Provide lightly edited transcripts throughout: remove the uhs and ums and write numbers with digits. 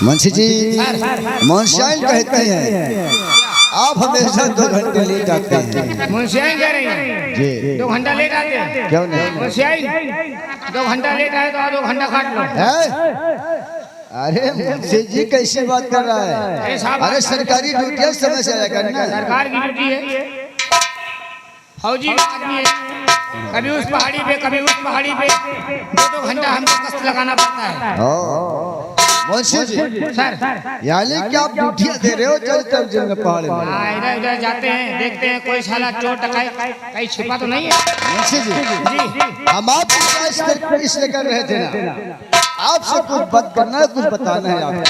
मुंशी जी मुंशियाइन कहते हैं आप हमेशा 2 घंटे लेट आते हैं। मुंशियाइन कह रही हैं जी 2 घंटा लेट आते हैं। क्यों नहीं? मुंशियाइन 2 घंटा लेट आए तो 2 घंटा काट लो। अरे मुंशी जी कैसी बात कर रहा है? अरे सरकारी ड्यूटी समय से आया करना। सरकार की ड्यूटी है, फौजी आदमी है, कभी उस पहाड़ी पे कभी उस पहाड़ी पे 2 घंटा हमको कष्ट लगाना पड़ता है। मुंशी जी सर यानी कि आप ड्यूटियां दे रहे हो चलते जंग पहाड़ में? इधर उधर जाते हैं, देखते हैं कोई साला चोर डकैत कहीं छिपा तो नहीं है। मुंशी जी हम आपको इसलिए कर रहे थे ना, आपसे कुछ बात करना है, कुछ बताना है आपको।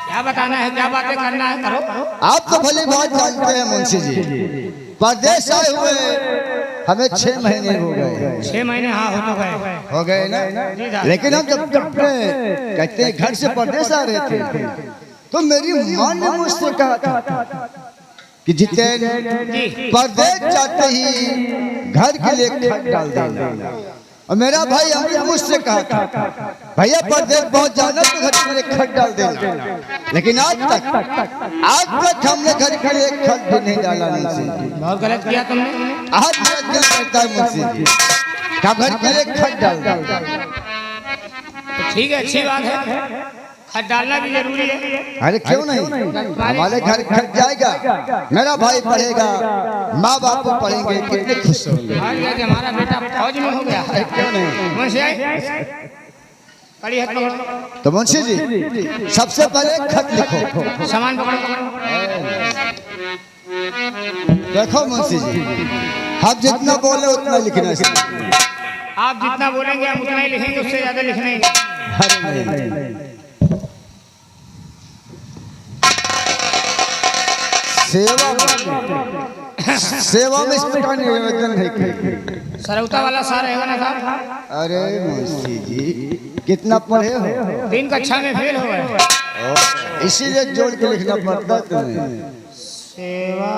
क्या बताना है, क्या बातें करना है, करो। आप तो भली बात जानते हैं मुंशी जी, परदेश आए हुए हमें 6 महीने हो गए। 6 महीने हाँ हो गए ना। लेकिन हम जब कहते हैं घर से परदेश आ रहे थे तो मेरी माँ ने मुझसे कहा था कि जितेंद्र परदेश जाते ही घर के लिए खत डाल देना। और मेरा भाई अमृत मुझसे कहा था भैया परदेश बहुत जाना तो घर के लिए खत डाल देना। लेकिन आज तक हमने घर के लिए खत भी नहीं डाला। बहुत गलत किया तुमने। आज मेरा दिल करता है मुझसे जी क्या घर के लिए खत डाल दो। ठीक है, अच्छी बात है, खत डालना भी जरूरी है। अरे क्यों नहीं, हमारे घर खत जाएगा, मेरा भाई पढ़ेगा, माँ बाप पढ़ेंगे, कितने खुश होंगे। हमारा बेटा फौज में हो गया। क्यों नहीं? तो मुंशी जी सबसे पहले खत लिखो। सामान पकड़ो। देखो मुंशी जी हम जितना बोले उतना लिखना है। आप जितना बोलेंगे हम उतना ही लिखेंगे, उससे ज्यादा लिखना ही। सेवा में इसका निवेदन है कि सरौता वाला सार रहेगा ना साहब। अरे मुंशी जी कितना पढ़े हो? 3 कक्षा में फेल हो गए, इसीलिए जोड़ के लिखना पड़ता तुम्हें। सेवा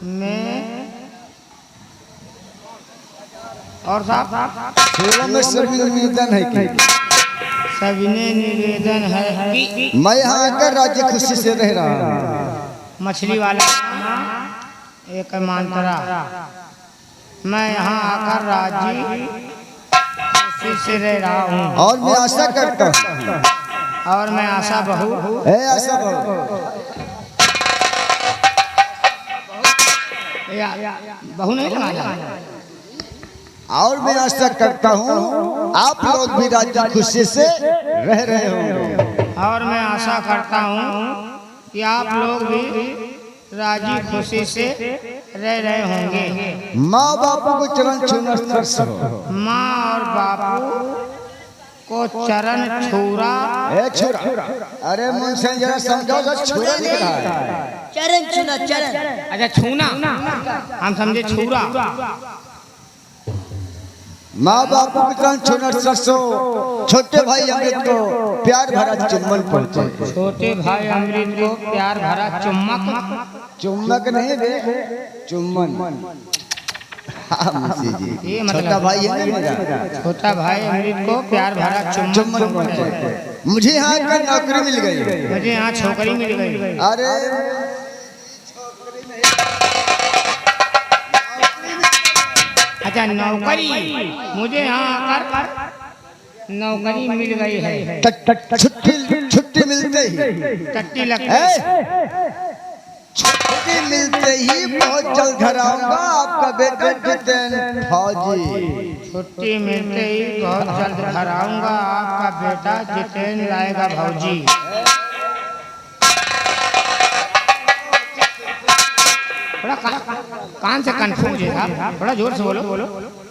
में और साहब सेवा में सभी निवेदन है कि सविनय निवेदन है कि मैं यहाँ आकर राज्य खुशी से रह रहा हूँ। मछली वाला एक मांतरा, मैं यहाँ आकर राजी खुशी से रह रहा हूँ। और मैं आशा करता हूँ और मैं आशा बहू आशा बहू नहीं लगाना। और मैं आशा करता हूँ आप लोग भी राज्य खुशी से रह रहे होंगे। और मैं आशा करता हूँ कि आप लोग भी राजी खुशी से रह रहे होंगे। माँ बापू को चरण छूना स्पर्श हो। माँ और बापू को चरण छूरा। अरे मुंशी जरा समझो, छूरा लिख रहा है। चरण छूना, चरण। अच्छा छूना, हम समझे छूरा। माँ बापू के चरण छूना स्पर्श हो। छोटे भाई अमृत को प्यार भरा चुम्बन पहुँचे। छोटे भाई अमृत को प्यार भरा चुम्बक नहीं रे, चुम्बन। हाँ मुंशी जी ये छोटा भाई है ना मेरा, छोटा भाई अमृत को प्यार भरा चुम्बन पहुँचे। मुझे यहाँ का नौकरी मिल गई, मुझे यहाँ छोकरी मिल गई। अरे अच्छा नौकरी, मुझे यहाँ आकर नौकरी मिल गई है। छुट्टी मिलते ही टट्टी लगती, छुट्टी मिलते ही बहुत जल्द घर आऊंगा आपका बेटा जितेंद्र फौजी। छुट्टी मिलते ही बहुत जल्द घर आऊंगा आपका बेटा जितेंद्र लाएगा भौजी। थोड़ा कान से कंफ्यूज है आप, थोड़ा जोर से बोलो।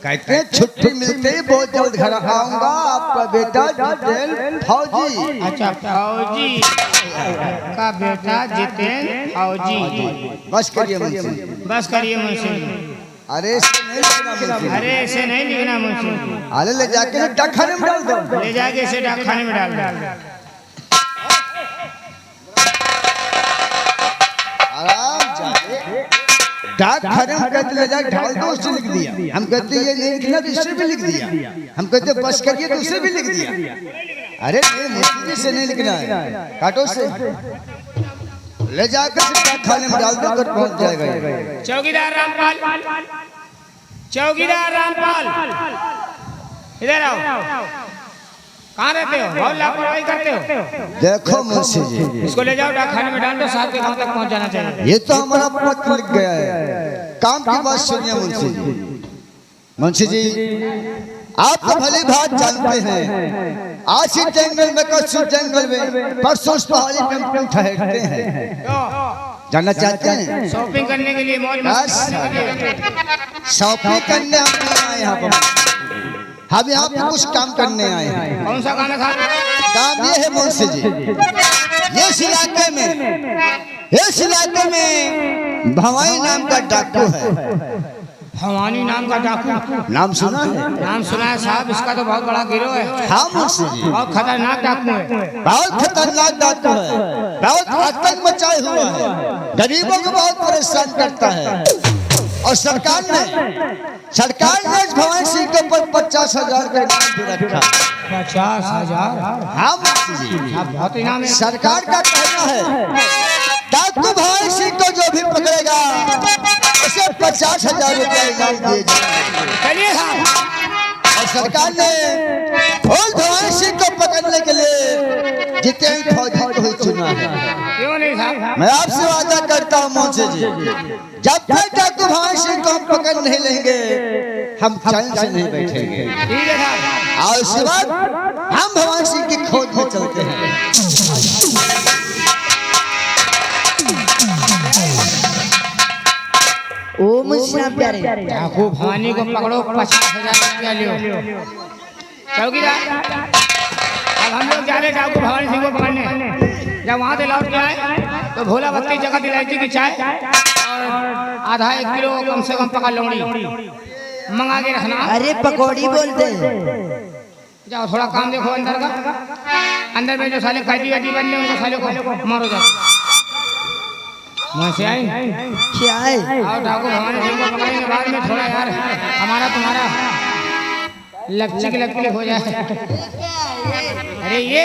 कहते हैं छुट्टी मिलते ही बहुत जल्द घर आऊंगा आपका बेटा जितेंद्र फौजी। अच्छा फौजी का बेटा जितेंद्र फौजी। बस करिए मुंशी, बस करिए मुंशी। अरे ऐसे नहीं लिखना मुंशी। अरे ऐसे नहीं लिखना मुंशी। अरे ले जाके डाकखाने में डाल दो। ले जाके इसे डाकखाने में डाल दो। आराम जाके डाकखाने में कहते ले जाके ढाल दो, उससे लिख दिया। हम कहते ये नहीं लिखना तो इससे भी लिख दिया। हम कहते बस करिए तो उससे भी लिख दिया। अरे ये मुश्किल से नहीं लिखना है, काटो से ले जाकर सिक्का खाने में डाल दो कर पहुंच जाएगा ये। चौकीदार रामपाल, चौकीदार रामपाल, इधर आओ। कहाँ रहते हो? बहुत लापरवाही करते हो। देखो मुंशी जी, इसको ले जाओ डाकखाने में डाल दो, साहब के गांव तक पहुंच जाना चाहिए। ये तो हमारा पत्र लिख गया है। काम की बात सुनिए मुंशी जी। मुंशी जी, आप तो भली बात जानते हैं, आज इस जंगल में कल जंगल में, परसों उस पहाड़ी पे हम ठहरते हैं। जानना चाहते हैं? शॉपिंग करने के लिए, मौज मस्ती करने के लिए। शॉपिंग करने हम नहीं आए यहाँ पर, हम यहाँ पे कुछ काम करने आए हैं। कौन सा काम है साहब? काम ये है मुंशी जी, इस इलाके में भवानी नाम का डाकू है। भवानी नाम का डाकू? नाम सुना है? नाम सुना है साहब, इसका तो बहुत बड़ा गिरोह है। हाँ मुंशी जी, बहुत खतरनाक डाकू है। बहुत खतरनाक डाकू है, बहुत आतंक मचाए हुआ है, गरीबों को बहुत परेशान करता है। और सरकार ने इस भवानी सिंह के ऊपर 50,000 का इनाम भी रखा। 50,000? हाँ मुंशी जी, बहुत इनाम है। सरकार का कहना है डाकू भवानी सिंह को जो भी पकड़ेगा उसे 50,000 रुपया इनाम दिए जाएंगे। और सरकार ने उस भवानी सिंह को पकड़ने के लिए जितेंद्र फौजी को ही चुना है। क्यों नहीं साहब? मैं आपसे वादा करता हूँ मुंशी जी, जब तक डाकू भवानी सिंह को हम पकड़ नहीं लेंगे, हम चैन से नहीं बैठेंगे। ठीक है साहब। और उसके बाद हम भवानी सिंह की खोज में चलते हैं। ओ मुझे प्यारे, डाकू भवानी को पकड़ो, 50,000 रुपया लियो। चौकीदार, अब हम लोग जा रहे डाकू भवानी सिंह को पकड़ने। जब वहाँ से लौट के आए तो भोला बत्ती जगह इलायची की चाय और आधा 1 किलो कम से कम पका लौड़ी मंगा के रखना। अरे पकौड़ी बोलते हैं। जाओ थोड़ा काम देखो अंदर का, अंदर में जो साले कैदी वैदी बनने उनको साले को मारो जाओ। वहाँ से आए क्या है? और डाकू भवानी सिंह को पकड़ने के बाद में थोड़ा यार हमारा तुम्हारा लपचिक हो जाए। अरे ये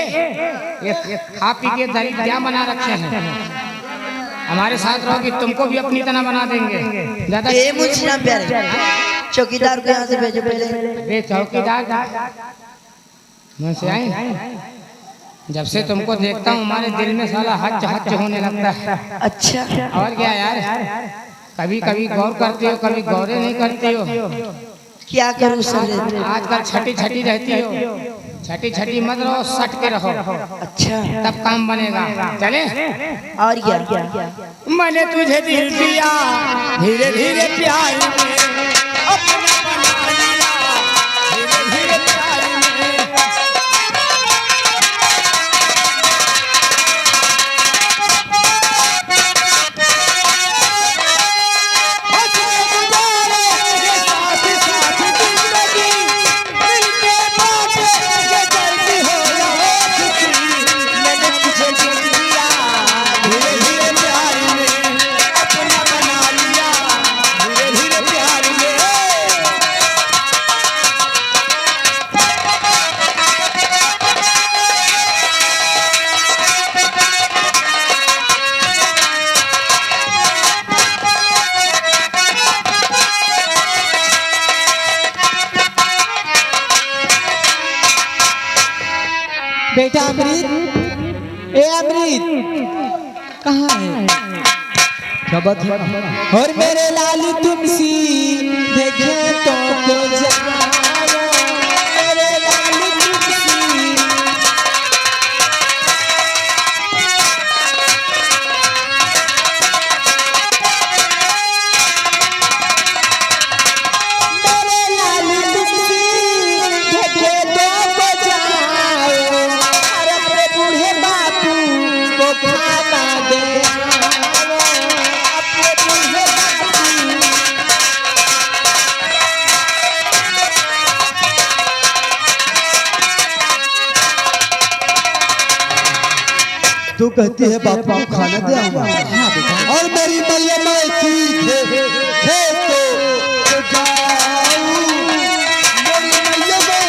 खा पी के दरिद्र क्या बना रखे हैं। हमारे साथ रहोगी तुमको भी अपनी तरह बना देंगे। ज्यादा ए मुझे प्यारे, चौकीदार को यहाँ से भेजो पहले। बे चौकीदार, मैं से आए जब से तुमको देखता हूँ हमारे दिल में साला हच हच होने लगता है। अच्छा, और क्या यार, कभी कभी गौर करते हो, कभी गौरे नहीं करते हो। क्या करूँ सर? आजकल छठी छठी रहती हो, छठी छठी मत रहो, सट के रहो। अच्छा, तब काम बनेगा। चले? और क्या? मैंने तुझे दिल दिया धीरे धीरे प्यार में, अपना बना लिया धीरे धीरे प्यार में। बेटा अमृत, ए अमृत कहाँ है? और मेरे लाली तुमसी देखे तो जाओ, मेरे लाली तुमसी। मेरे लाली तुमसी देखे तो जाओ, और अपने बूढ़े बापू को खाना दे आओ, अपने बूढ़े बापू। तू कहती है बापू को खाना दे आऊंगा। हाँ बेटा। और मेरी मैया मैं तो जाऊं, मेरी मैया मैं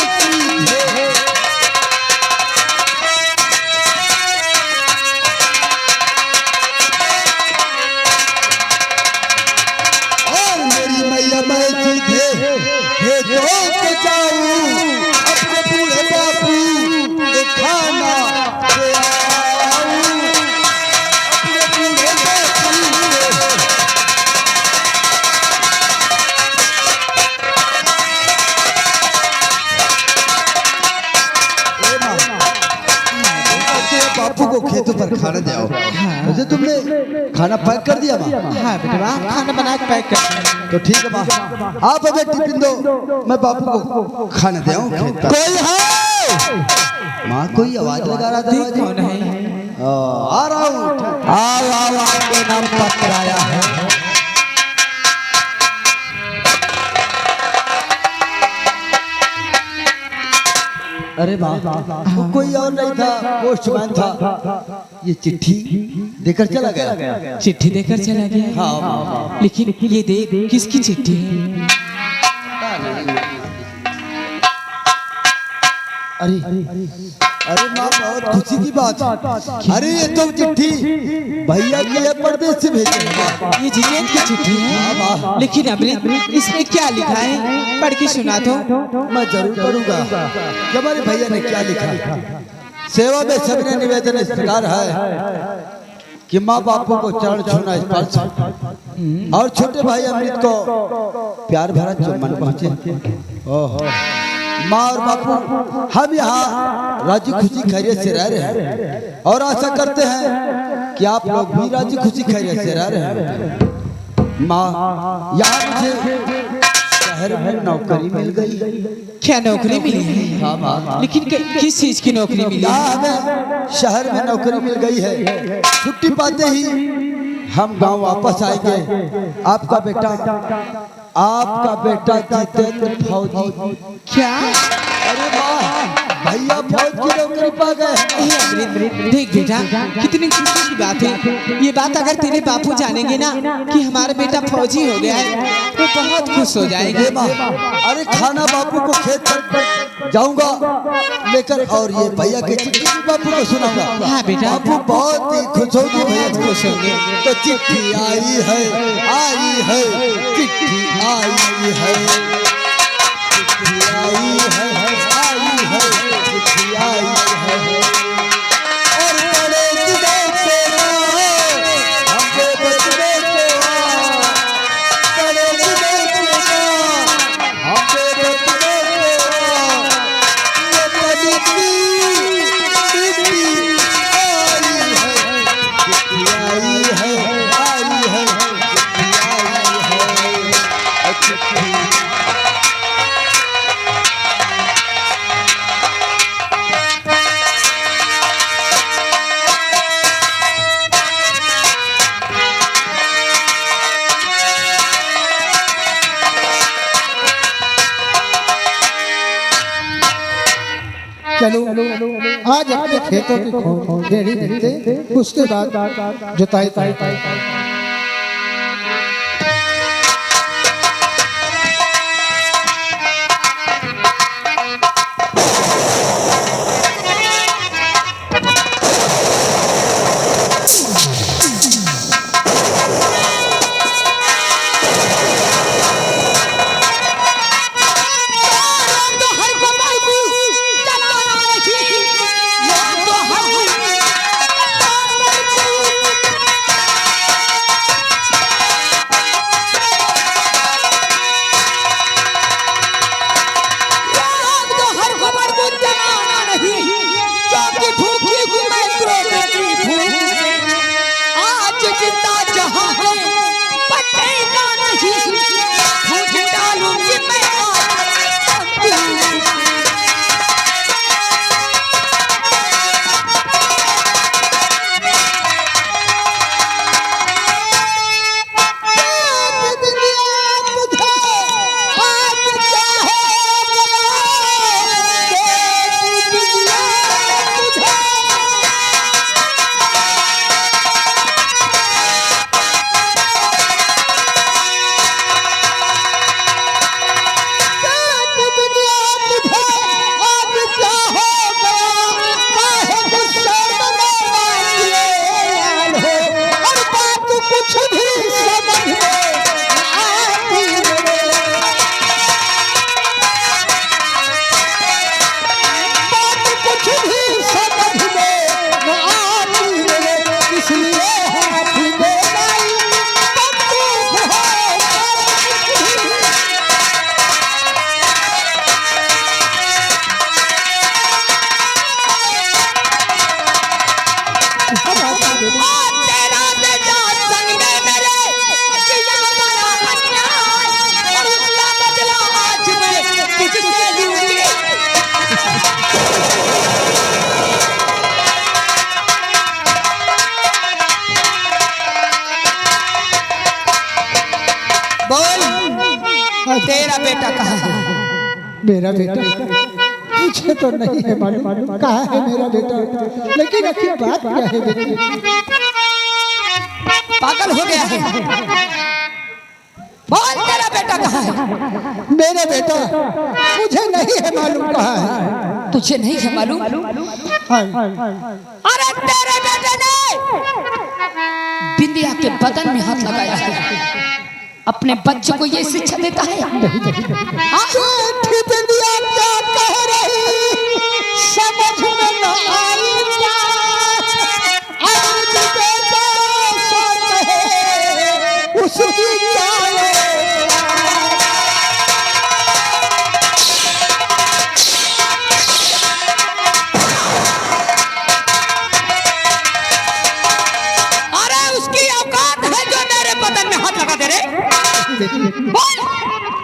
बापू को खेतों पर खाना दे आओ। वैसे तुमने खाना पैक कर दिया माँ? हाँ बेटा खाना बना के पैक कर। तो ठीक है माँ, आप हमें टिफिन दो, मैं बापू को खाना दे आऊँ खेत पर। कोई है? माँ कोई आवाज लगा रहा था। कौन है? आ रहा हूँ। आओ आपके नाम पत्र आया है। अरे वाह, वो कोई और नहीं था, पोस्टमैन था। ये चिट्ठी देकर चला गया। चिट्ठी देकर चला गया। हाँ। लेकिन ये देख किसकी चिट्ठी है? अरे माँ बहुत खुशी की बात है। अरे ये तो चिट्ठी भैया की है, परदेश से भेजी है। ये जितेंद्र की चिट्ठी है। लेकिन अमृत इसमें क्या लिखा है? पढ़ के सुना दो। मैं जरूर पढ़ूंगा कि हमारे भैया ने क्या लिखा। सेवा में सबने निवेदन इस प्रकार है कि माँ बापू को चरण छूना स्पर्श और छोटे भाई अमृत को प्यार भरा चुम्बन पहुंचे। ओहो, माँ और बापू हम यहाँ राजी खुशी खैरियत से रह रहे हैं और आशा करते हैं कि आप लोग भी राजी खुशी खैरियत से रह रहे हैं। माँ, यहाँ मुझे शहर में नौकरी मिल गई। क्या नौकरी मिली है? हाँ माँ। लेकिन किस चीज की नौकरी मिली है? यहाँ हमें शहर में नौकरी मिल गई है। छुट्टी पाते ही हम गांव वापस आएंगे। आपका बेटा जितेंद्र फौजी। क्या? अरे वाह, भैया फौज की नौकरी पा गए। देख बेटा कितनी खुशी की बात है। ये बात अगर तेरे बापू जानेंगे ना कि हमारा बेटा फौजी हो गया है, वो बहुत खुश हो जाएंगे। माँ, अरे खाना बापू को खेत पर जाऊंगा लेकर और ये भैया के चिट्ठी बापू को सुनाऊंगा। हाँ बेटा। बापू बहुत ही खुश होंगे, भैया खुश होंगे। तो चिट्ठी आई है, चिट्ठी आई है, चिट्ठी आई है, चिट्ठी आई है। और बड़े दिनों से हमसे बचने को, बड़े दिनों से हमसे बचने को, ये बड़ी चिट्ठी आई है, चिट्ठी आई है, चिट्ठी। चलो आज अपने खेतों की रेड़ी देखते, उसके बाद जुताई मेरा बेटा मुझे तो नहीं है मालूम कहाँ है मेरा बेटा, लेकिन आखिर बात क्या है बेटी? पागल हो गया है। बोल तेरा बेटा कहाँ है? मेरा बेटा मुझे नहीं है मालूम कहाँ है। तुझे नहीं है मालूम? हाँ। अरे तेरे बेटे ने बिंदिया के बदन में हाथ लगाया है। अपने बच्चे को ये शिक्षा देता है। बिंदिया क्या कह रही समझ में न आई, आज बेटा सो कहे उसकी क्या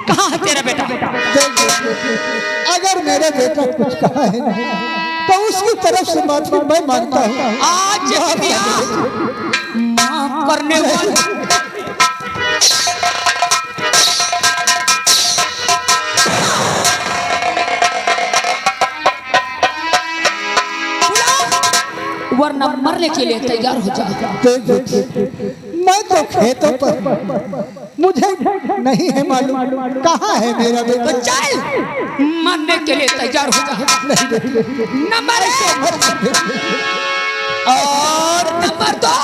कहाँ है तेरा बेटा? अगर मेरा बेटा कुछ कहा है तो उसकी तरफ से माफी मैं मांगता हूँ। आज माफ करने वाले वरना मरने के लिए तैयार हो जाएगा। मैं तो खेतों पर, मुझे नहीं है मालूम कहाँ है मेरा बेटा। चल मरने के लिए तैयार हो जा। नंबर 1 और नंबर 2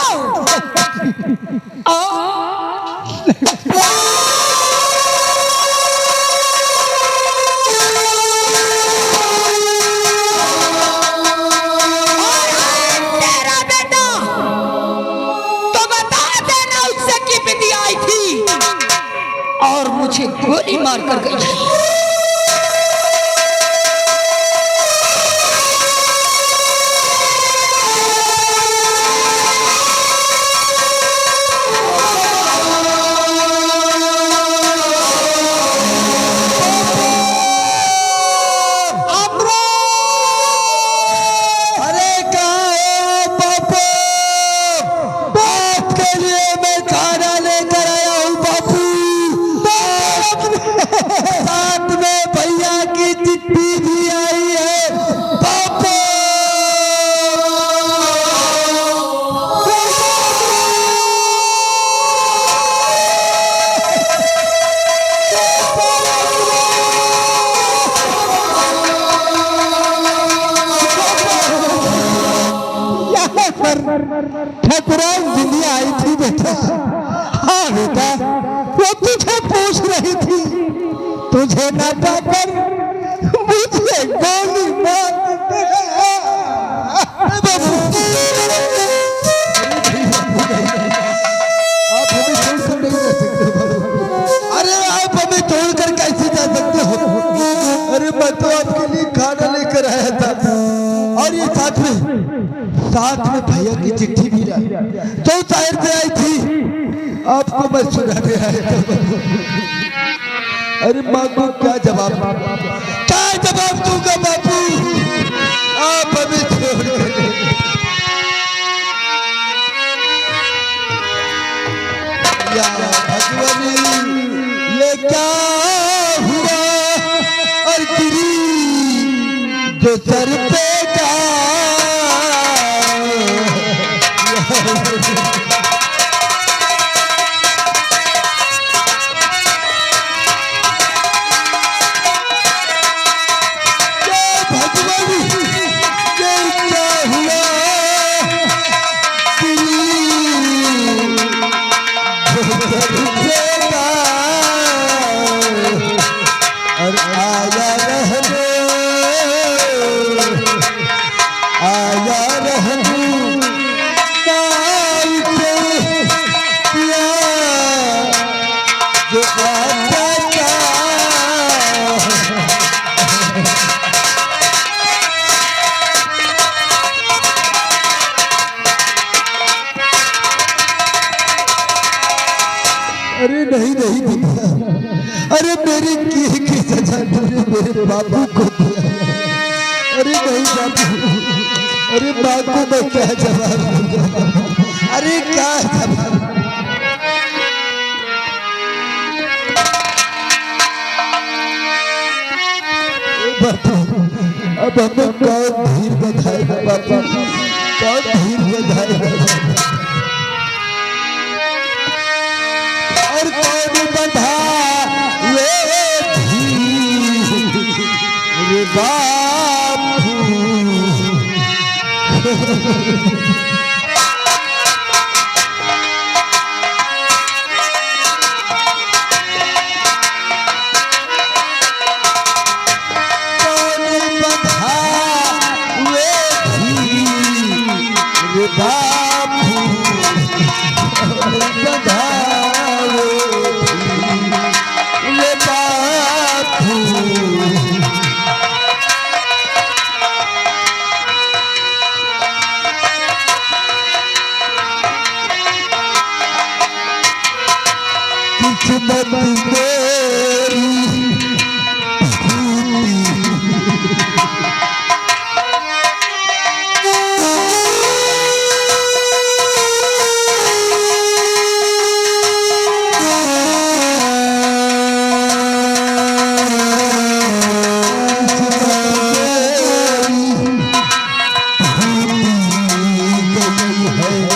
और मुझे गोली मार कर गई। ठाकुरान बिंदिया आई थी बेटा। हाँ बेटा, वो तुझे पूछ रही थी, तुझे न पाकर मुझे गोली मार आप हमें छोड़कर नहीं रह सकते। अरे आप हमें छोड़कर कैसे जा सकते हो? अरे मैं तो आपके लिए खाना लेकर आया था, और ये साथ में भैया की चिट्ठी भी लाई, तो शायर से आई थी, आपको मैं सुनाने आया था। अरे माँ को क्या जवाब दूंगा बापू? आप हमें छोड़ या भगवानी, ये क्या हुआ और गिरी जो सर पे अरे नहीं अरे मेरी की सजा मेरे बाबू को दिया। अरे नहीं बाबू, अरे बाबू मैं क्या जवाब दूंगा? अरे क्या जवाब? बापू अब हमें कौन धीर बधाएगा बापू, कौन धीर बधाएगा और कौन बधाए धीर बापू। किस्मत मेरी है